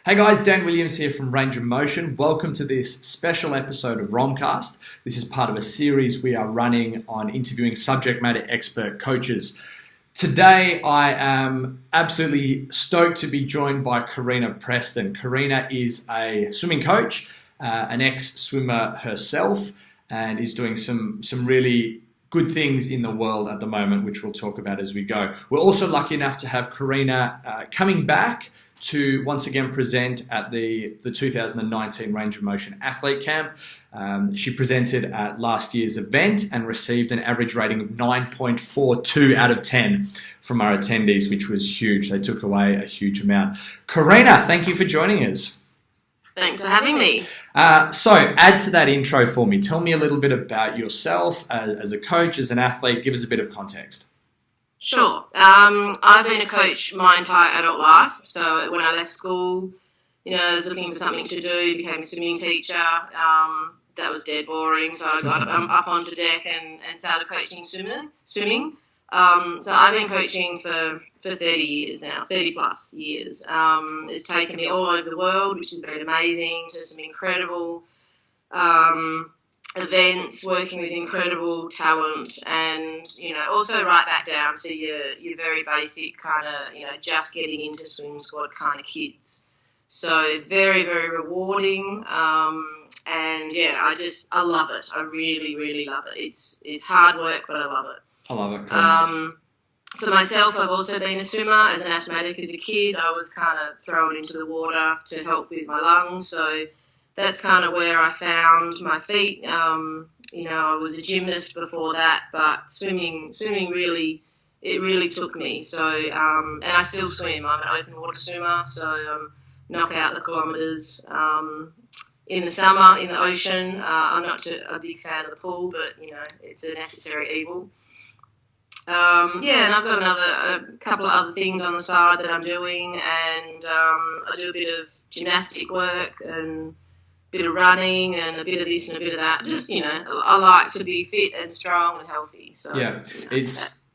Hey guys, Dan Williams here from Range of Motion. Welcome to this special episode of Romcast. This is part of a series we are running on interviewing subject matter expert coaches. Today I am absolutely stoked to be joined by Kareena Preston. Kareena is a swimming coach, an ex-swimmer herself, and is doing some really good things in the world at the moment, which we'll talk about as we go. We're also lucky enough to have Kareena coming back to once again present at the 2019 Range of Motion Athlete Camp. She presented at last year's event and received an average rating of 9.42 out of 10 from our attendees, which was huge. They took away a huge amount. Kareena, thank you for joining us. Thanks for having me. So add to that intro for me. Tell me a little bit about yourself as a coach, as an athlete. Give us a bit of context. Sure. I've been a coach my entire adult life. So when I left school, I was looking for something to do, became a swimming teacher. That was dead boring. So I got up onto deck and started coaching swimming. So I've been coaching for 30 years now, 30 plus years. It's taken me all over the world, which has been amazing, to some incredible events, working with incredible talent, and also right back down to your very basic kind of just getting into swim squad kind of kids. So very, very rewarding, and I love it. I really love it. It's hard work, but I love it. I love it. Cool. For myself, I've also been a swimmer. As an asthmatic as a kid, I was kind of thrown into the water to help with my lungs, so that's kind of where I found my feet. I was a gymnast before that, but swimming really took me. So, and I still swim. I'm an open water swimmer, so knock out the kilometres. In the summer, in the ocean, I'm not a big fan of the pool, but it's a necessary evil. And I've got a couple of other things on the side that I'm doing, and I do a bit of gymnastic work and bit of running and a bit of this and a bit of that. Just, I like to be fit and strong and healthy. So yeah,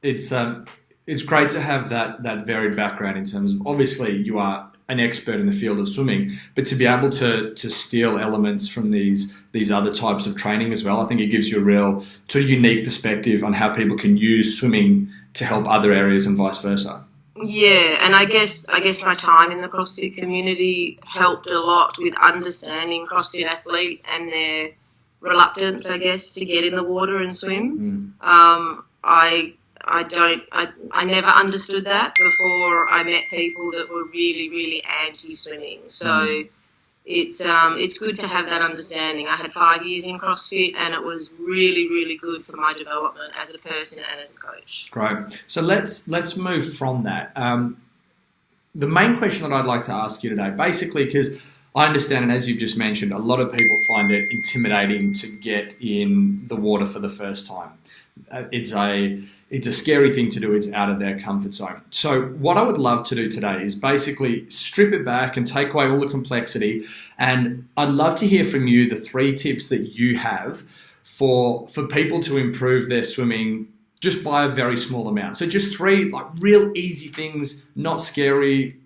it's great to have that varied background in terms of, obviously you are an expert in the field of swimming, but to be able to steal elements from these other types of training as well, I think it gives you a real sort of unique perspective on how people can use swimming to help other areas and vice versa. Yeah, and I guess my time in the CrossFit community helped a lot with understanding CrossFit athletes and their reluctance, I guess, to get in the water and swim. I never understood that before I met people that were really anti-swimming. So it's good to have that understanding. I had 5 years in CrossFit, and it was really good for my development as a person and as a coach. Great. So let's move from that. The main question that I'd like to ask you today, basically, because I understand, and as you've just mentioned, a lot of people find it intimidating to get in the water for the first time. It's a scary thing to do. It's out of their comfort zone. So what I would love to do today is basically strip it back and take away all the complexity. And I'd love to hear from you the 3 tips that you have for people to improve their swimming just by a very small amount. So just 3 real easy things, not scary,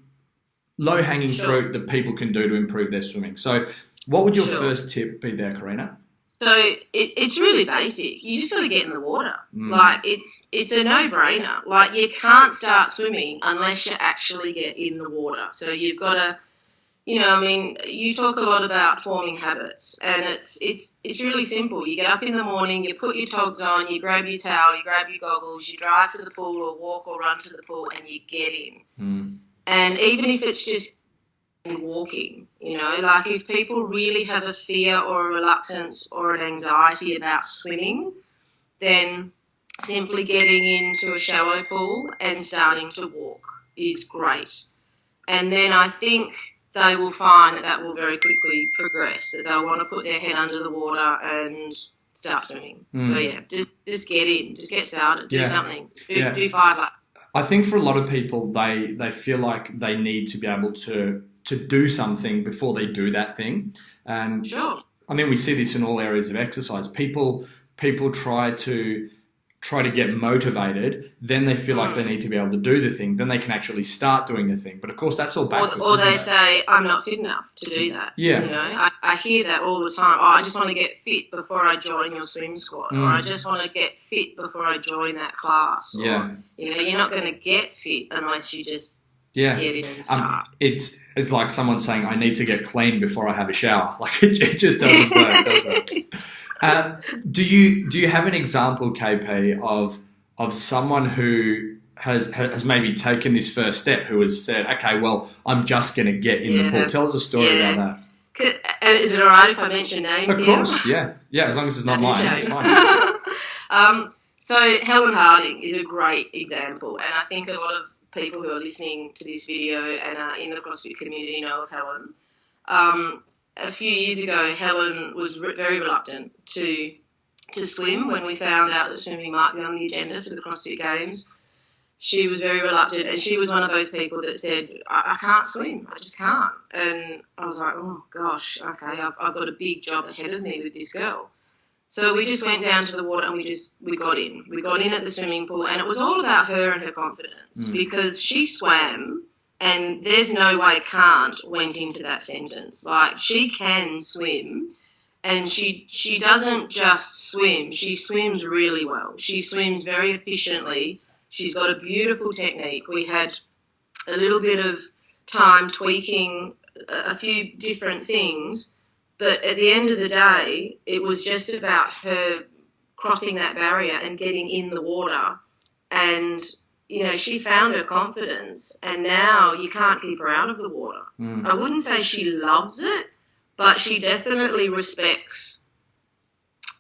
low-hanging fruit that people can do to improve their swimming. So what would your first tip be there, Kareena? So it's really basic. You just got to get in the water. It's a no-brainer. You can't start swimming unless you actually get in the water. So you've got to, you talk a lot about forming habits, and it's really simple. You get up in the morning, you put your togs on, you grab your towel, you grab your goggles, you drive to the pool or walk or run to the pool, and you get in. And even if it's just walking, if people really have a fear or a reluctance or an anxiety about swimming, then simply getting into a shallow pool and starting to walk is great. And then I think they will find that will very quickly progress, that they'll want to put their head under the water and start swimming. So yeah, just get in, just get started, do something, do 5 laps. I think for a lot of people, they feel like they need to be able to do something before they do that thing. And sure. I mean, we see this in all areas of exercise. People try to try to get motivated, then they feel like they need to be able to do the thing, then they can actually start doing the thing. But of course, that's all backwards. Or they say, I'm not fit enough to do that. Yeah. You know, I hear that all the time. Oh, I just want to get fit before I join your swim squad. Or I just want to get fit before I join that class. Or, you know, you're not going to get fit unless you just get in and start. It's like someone saying, I need to get clean before I have a shower. Like, it just doesn't work, does it? Do you have an example, KP, of someone who has maybe taken this first step, who has said, okay, well, I'm just going to get in the pool? Tell us a story about that. Is it all right if I mention names here? Of course, yeah. Yeah, as long as it's not mine, it's fine. So Helen Harding is a great example, and I think a lot of people who are listening to this video and are in the CrossFit community know of Helen. A few years ago, Helen was very reluctant to swim when we found out that swimming might be on the agenda for the CrossFit Games. She was very reluctant, and she was one of those people that said, I can't swim, I just can't. And I was like, oh gosh, okay, I've got a big job ahead of me with this girl. So we just went down to the water and we got in. We got in at the swimming pool, and it was all about her and her confidence because she swam, and there's no way can't went into that sentence. Like, she can swim, and she doesn't just swim, she swims really well. She swims very efficiently. She's got a beautiful technique. We had a little bit of time tweaking a few different things, but at the end of the day, it was just about her crossing that barrier and getting in the water. And, you know, she found her confidence, and now you can't keep her out of the water. I wouldn't say she loves it, but she definitely respects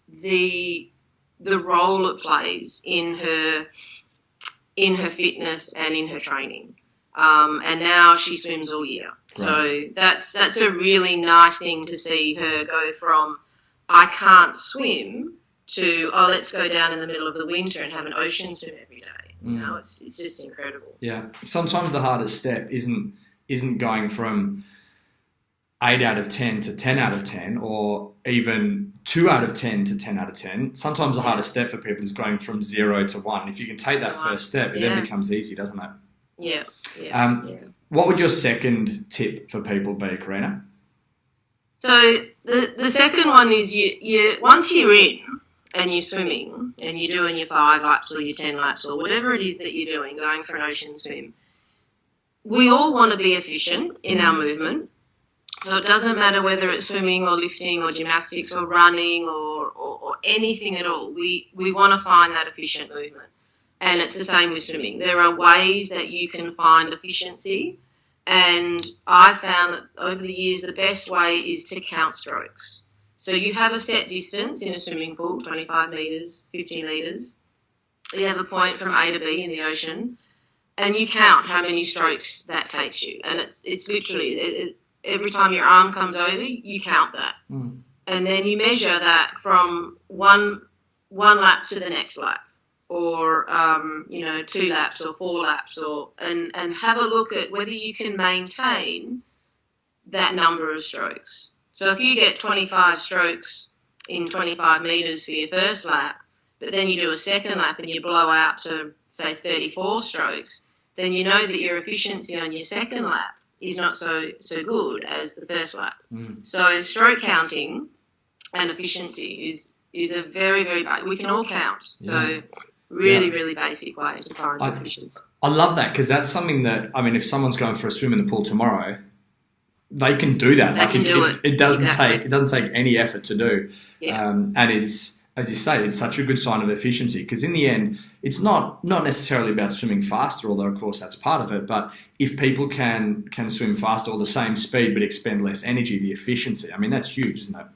the role it plays in her fitness and in her training. And now she swims all year. Right. So that's a really nice thing to see her go from I can't swim to let's go down in the middle of the winter and have an ocean swim every day. You know, it's just incredible. Yeah. Sometimes the hardest step isn't going from 8 out of 10 to 10 out of 10, or even 2 out of 10 to 10 out of 10. Sometimes the hardest step for people is going from 0 to 1. If you can take that first step, it then becomes easy, doesn't it? Yeah. What would your second tip for people be, Kareena? So the second one is you once you're in and you're swimming and you're doing your 5 laps or your 10 laps or whatever it is that you're doing, going for an ocean swim, we all want to be efficient in our movement. So it doesn't matter whether it's swimming or lifting or gymnastics or running or anything at all. We want to find that efficient movement. And it's the same with swimming. There are ways that you can find efficiency. And I found that over the years, the best way is to count strokes. So you have a set distance in a swimming pool, 25 metres, 50 metres. You have a point from A to B in the ocean, and you count how many strokes that takes you. And it's literally, every time your arm comes over, you count that. And then you measure that from one lap to the next lap, or 2 laps or 4 laps, and have a look at whether you can maintain that number of strokes. So if you get 25 strokes in 25 metres for your first lap, but then you do a second lap and you blow out to, say, 34 strokes, then you know that your efficiency on your second lap is not so good as the first lap. So stroke counting and efficiency is a very, very we can all count. So really basic way to find efficiency. I love that, because that's something that, I mean, if someone's going for a swim in the pool tomorrow, they can do that. They can do it. It doesn't take any effort to do. And it's, as you say, it's such a good sign of efficiency, because in the end, it's not necessarily about swimming faster, although of course that's part of it. But if people can swim faster or the same speed but expend less energy, the efficiency, I mean, that's huge, isn't it?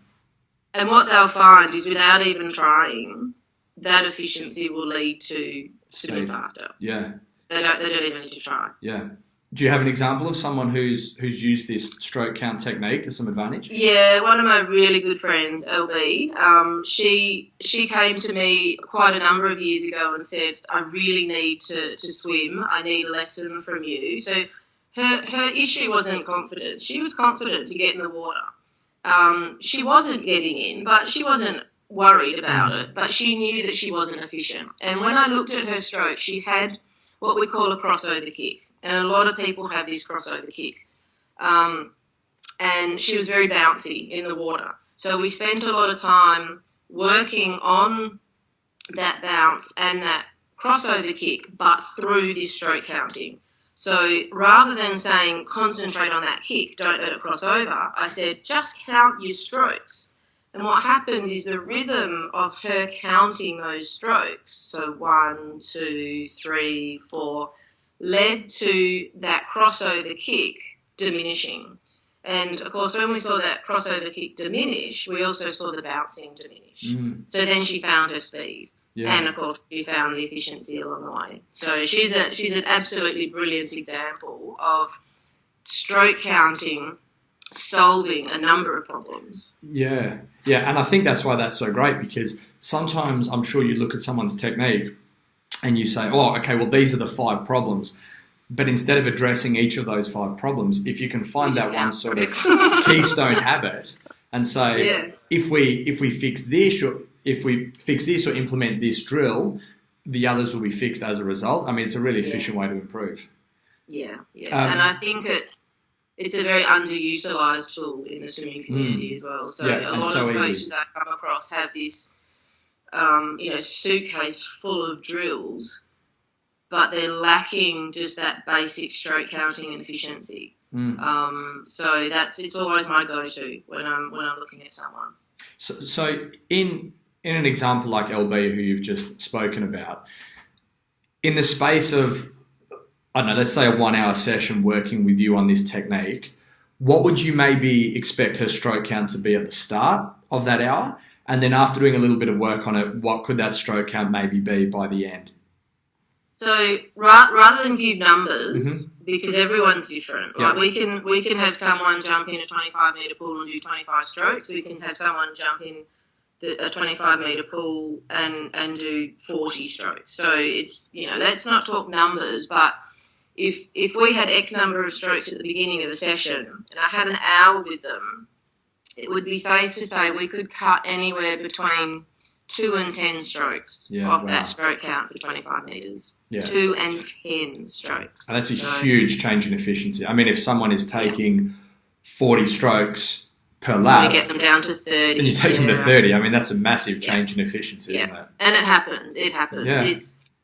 And what they'll find is, without even trying, that efficiency will lead to swimming faster. Yeah. They don't even need to try. Yeah. Do you have an example of someone who's used this stroke count technique to some advantage? Yeah, one of my really good friends, LB, she came to me quite a number of years ago and said, I really need to swim. I need a lesson from you. So her issue wasn't confidence. She was confident to get in the water. She wasn't getting in, but she wasn't worried about it, but she knew that she wasn't efficient. And when I looked at her stroke, she had what we call a crossover kick. And a lot of people have this crossover kick. And she was very bouncy in the water. So we spent a lot of time working on that bounce and that crossover kick, but through this stroke counting. So rather than saying concentrate on that kick, don't let it cross over, I said just count your strokes. And what happened is the rhythm of her counting those strokes, so 1, 2, 3, 4, led to that crossover kick diminishing. And, of course, when we saw that crossover kick diminish, we also saw the bouncing diminish. So then she found her speed. Yeah. And, of course, she found the efficiency along the way. So she's an absolutely brilliant example of stroke counting solving a number of problems. Yeah, and I think that's why that's so great, because sometimes I'm sure you look at someone's technique and you say, oh, okay, well, these are the 5 problems. But instead of addressing each of those 5 problems, if you can find that one sort of keystone habit and say, if we fix this, or if we fix this or implement this drill, the others will be fixed as a result. I mean, it's a really efficient way to improve. Yeah. And I think it's a very underutilised tool in the swimming community as well. So a lot of coaches I come across have this, suitcase full of drills, but they're lacking just that basic stroke counting and efficiency. So it's always my go-to when I'm looking at someone. So in an example like LB, who you've just spoken about, in the space of, I don't know, let's say a 1-hour session working with you on this technique, what would you maybe expect her stroke count to be at the start of that hour? And then after doing a little bit of work on it, what could that stroke count maybe be by the end? So rather than give numbers, because everyone's different, like we can have someone jump in a 25-metre pool and do 25 strokes. We can have someone jump in a 25-metre pool and do 40 strokes. So it's, let's not talk numbers, but if we had X number of strokes at the beginning of the session and I had an hour with them, it would be safe to say we could cut anywhere between 2 and 10 strokes off that stroke count for 25 metres. 2 and 10 strokes. And that's a huge change in efficiency. I mean, if someone is taking 40 strokes per lap, you get them down to 30. And you take them to 30. I mean, that's a massive change in efficiency, isn't it? And it happens. Yeah.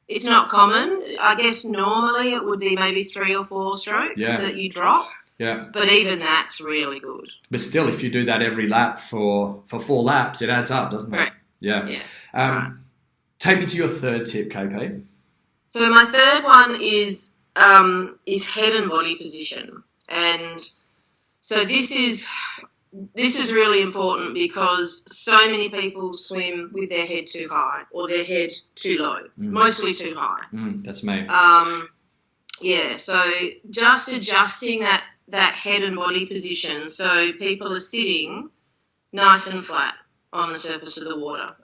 It's not common. I guess normally it would be maybe 3 or 4 strokes that you drop. Yeah. But even that's really good. But still, if you do that every lap for 4 laps, it adds up, doesn't it? Right. Yeah. Take me to your third tip, KP. So my third one is head and body position. And so this is really important because so many people swim with their head too high or their head too low, mostly too high. That's me. So just adjusting that head and body position so people are sitting nice and flat on the surface of the water.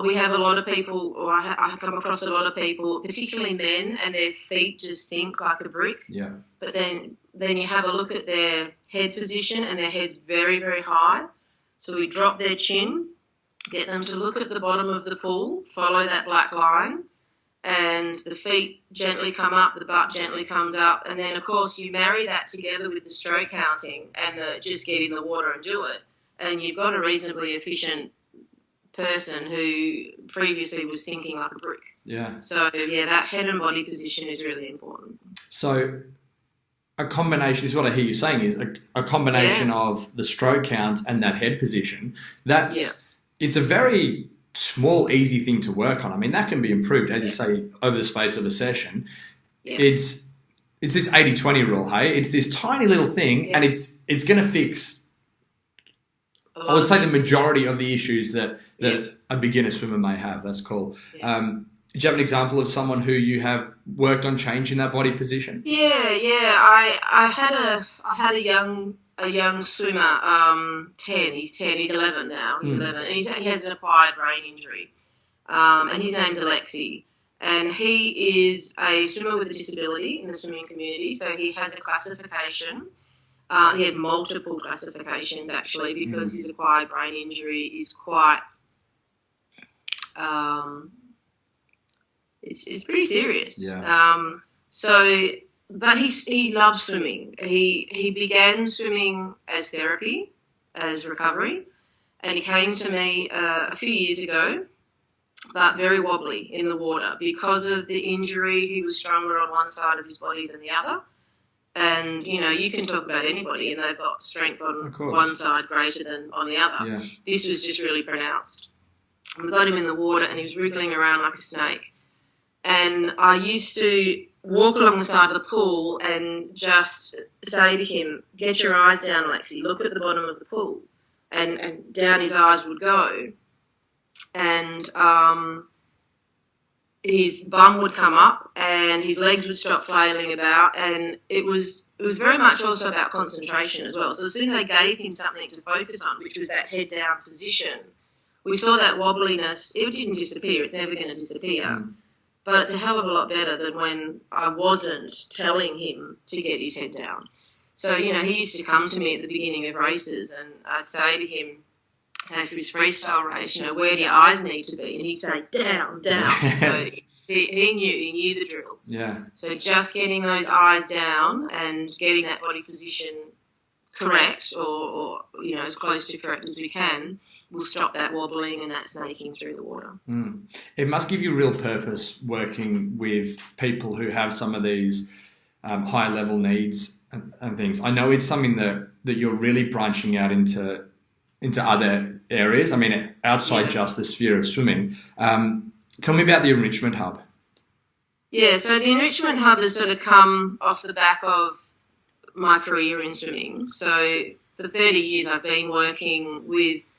We have a lot of people, or I come across a lot of people, particularly men, and their feet just sink like a brick. Yeah. But then you have a look at their head position and their head's very, very high. So we drop their chin, get them to look at the bottom of the pool, follow that black line, and the feet gently come up, the butt gently comes up, and then, of course, you marry that together with the stroke counting and just get in the water and do it, and you've got a reasonably efficient person who previously was sinking like a brick. Yeah. So, that head and body position is really important. So a combination, is what I hear you saying, is a combination of the stroke count and that head position. It's a very small, easy thing to work on. I mean, that can be improved, as you say, over the space of a session. Yeah. It's this 80-20 rule, hey? It's this tiny little thing, and it's going to fix, I would say, the majority of the issues that a beginner swimmer may have. That's cool. Yeah. Do you have an example of someone who you have worked on changing that body position? Yeah. I had a young swimmer, 10. He's 10. He's 11 now. He's 11. And he has an acquired brain injury. And his name's Alexi. And he is a swimmer with a disability in the swimming community. So he has a classification. He has multiple classifications, actually, because his acquired brain injury is quite... it's pretty serious. Yeah. But he loves swimming. He began swimming as therapy, as recovery, and he came to me a few years ago, but very wobbly in the water. Because of the injury, he was stronger on one side of his body than the other. And, you can talk about anybody and they've got strength on one side greater than on the other. Yeah. This was just really pronounced. We got him in the water and he was wriggling around like a snake. And I used to walk along the side of the pool and just say to him, get your eyes down, Lexi, look at the bottom of the pool. And down his eyes would go. And his bum would come up and his legs would stop flailing about, and it was very much also about concentration as well. So as soon as I gave him something to focus on, which was that head down position, we saw that wobbliness. It didn't disappear. It's never going to disappear. But it's a hell of a lot better than when I wasn't telling him to get his head down. So, he used to come to me at the beginning of races and I'd say to him, say for his freestyle race, where do your eyes need to be? And he'd say, down, down. So he knew the drill. Yeah. So just getting those eyes down and getting that body position correct or as close to correct as we can will stop that wobbling and that snaking through the water. It must give you real purpose working with people who have some of these higher level needs and things. I know it's something that you're really branching out into other areas. I mean, outside just the sphere of swimming. Tell me about the Enrichment Hub. Yeah, so the Enrichment Hub has sort of come off the back of my career in swimming. So for 30 years I've been working with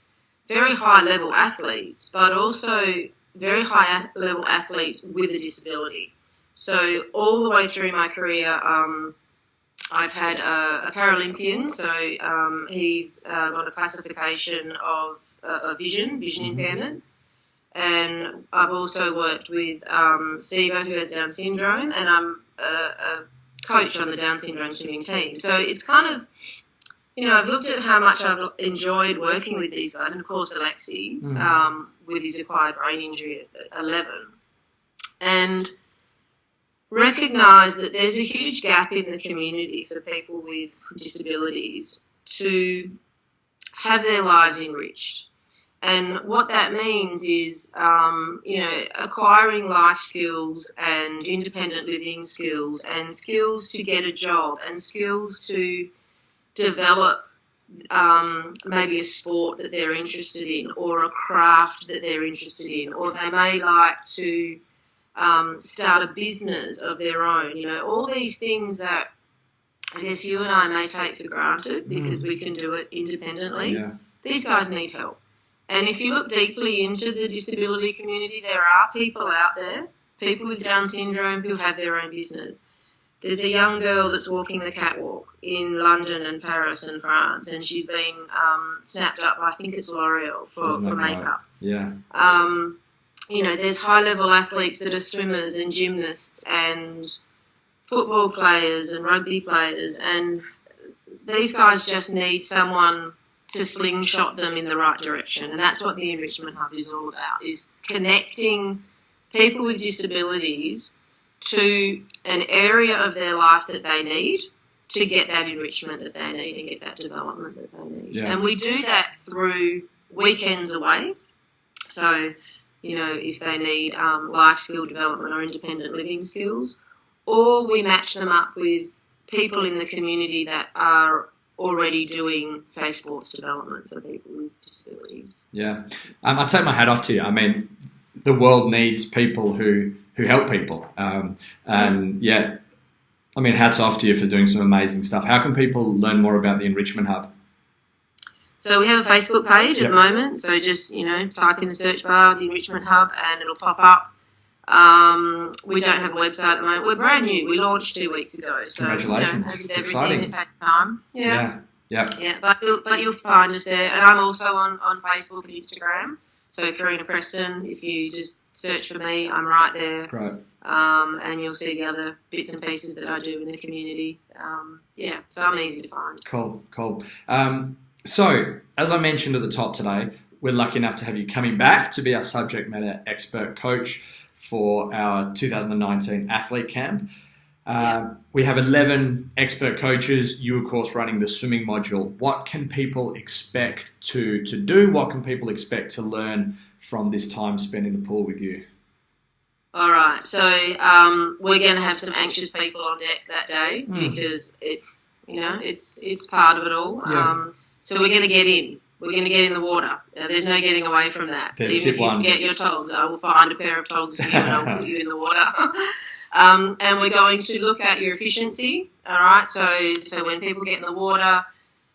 very high-level athletes, but also very high-level athletes with a disability. So all the way through my career, I've had a Paralympian, so he's got a classification of vision impairment. And I've also worked with Siva, who has Down syndrome, and I'm a coach on the Down syndrome swimming team. So it's kind of, I've looked at how much I've enjoyed working with these guys, and of course Alexi, with his acquired brain injury at 11, and recognise that there's a huge gap in the community for people with disabilities to have their lives enriched. And what that means is, acquiring life skills and independent living skills and skills to get a job and skills to develop maybe a sport that they're interested in or a craft that they're interested in, or they may like to start a business of their own. All these things that I guess you and I may take for granted because we can do it independently. Yeah. These guys need help. And if you look deeply into the disability community, there are people out there, people with Down syndrome who have their own business. There's a young girl that's walking the catwalk in London and Paris and France, and she's been snapped up by, I think it's L'Oreal, for makeup. Right? Yeah. There's high-level athletes that are swimmers and gymnasts and football players and rugby players, and these guys just need someone to slingshot them in the right direction. And that's what the Enrichment Hub is all about, is connecting people with disabilities to an area of their life that they need to get that enrichment that they need and get that development that they need. Yeah. And we do that through weekends away. So, if they need life skill development or independent living skills, or we match them up with people in the community that are already doing, say, sports development for people with disabilities. Yeah. I take my hat off to you. I mean, the world needs people who help people. Hats off to you for doing some amazing stuff. How can people learn more about the Enrichment Hub? So we have a Facebook page at the moment. So just, type in the search bar, the Enrichment Hub, and it'll pop up. We don't have a website at the moment. We're brand new. We launched 2 weeks ago. So, congratulations. Exciting. It takes time. Yeah. But you'll find us there. And I'm also on Facebook and Instagram. So Kareena Preston, if you just search for me, I'm right there. Right. And you'll see the other bits and pieces that I do in the community. So I'm easy to find. Cool. So, as I mentioned at the top today, we're lucky enough to have you coming back to be our subject matter expert coach for our 2019 athlete camp. We have 11 expert coaches, you of course running the swimming module. What can people expect to do? What can people expect to learn from this time spent in the pool with you? All right, so we're going to have some anxious people on deck that day because it's part of it all. Yeah. So we're going to get in. We're going to get in the water. There's no getting away from that. There's Even if you forget your togs, I will find a pair of togs for you and I'll put you in the water. And we're going to look at your efficiency. All right, so when people get in the water, I'm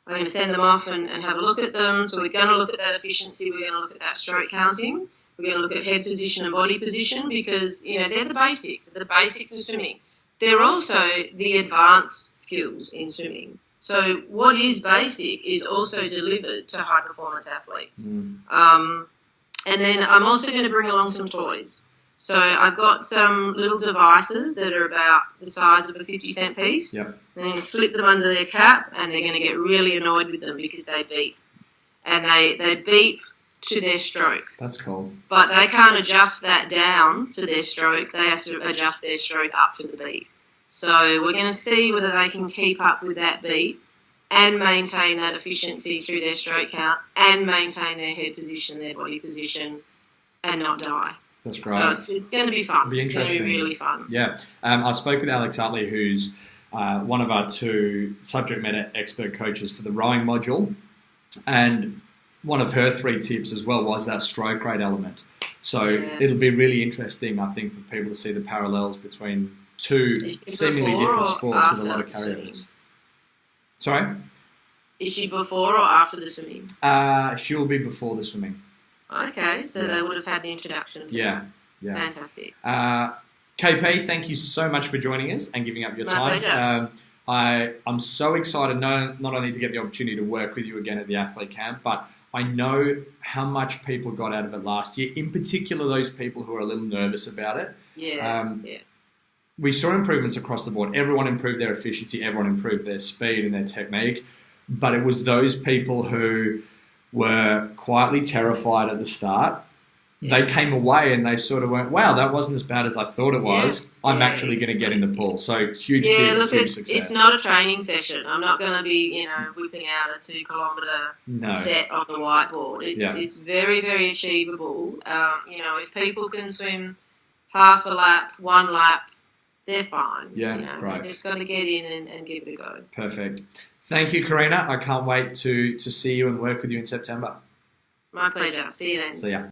going to send them off and have a look at them. So we're going to look at that efficiency. We're going to look at that stroke counting. We're going to look at head position and body position because, they're the basics of swimming. They're also the advanced skills in swimming. So what is basic is also delivered to high-performance athletes. And then I'm also going to bring along some toys. So I've got some little devices that are about the size of a 50-cent piece. Yep. I'm going to slip them under their cap and they're going to get really annoyed with them because they beep. And they beep to their stroke. That's cool. But they can't adjust that down to their stroke. They have to adjust their stroke up to the beat. So we're going to see whether they can keep up with that beat and maintain that efficiency through their stroke count and maintain their head position, their body position, and not die. That's great. So it's going to be fun. It'll be interesting. It's going to be really fun. Yeah. I spoke with Alex Utley, who's one of our 2 subject matter expert coaches for the rowing module. And one of her 3 tips as well was that stroke rate element. So it'll be really interesting, I think, for people to see the parallels between 2 seemingly different sports with a lot of carryovers. Sorry? Is she before or after the swimming? She will be before the swimming. Okay, so they would have had an introduction. Yeah. Fantastic. KP, thank you so much for joining us and giving up your time. My pleasure. I'm so excited not only to get the opportunity to work with you again at the athlete camp, but I know how much people got out of it last year, in particular those people who are a little nervous about it. Yeah. We saw improvements across the board. Everyone improved their efficiency, everyone improved their speed and their technique, but it was those people who were quietly terrified at the start. They came away and they sort of went, wow, that wasn't as bad as I thought it was. I'm actually going to get in the pool. So huge success. It's not a training session. I'm not going to be, whipping out a 2-kilometre set on the whiteboard. It's very, very achievable. If people can swim half a lap, 1 lap, they're fine. Right. They've just got to get in and give it a go. Perfect. Thank you, Kareena. I can't wait to see you and work with you in September. My pleasure. See you then. See ya.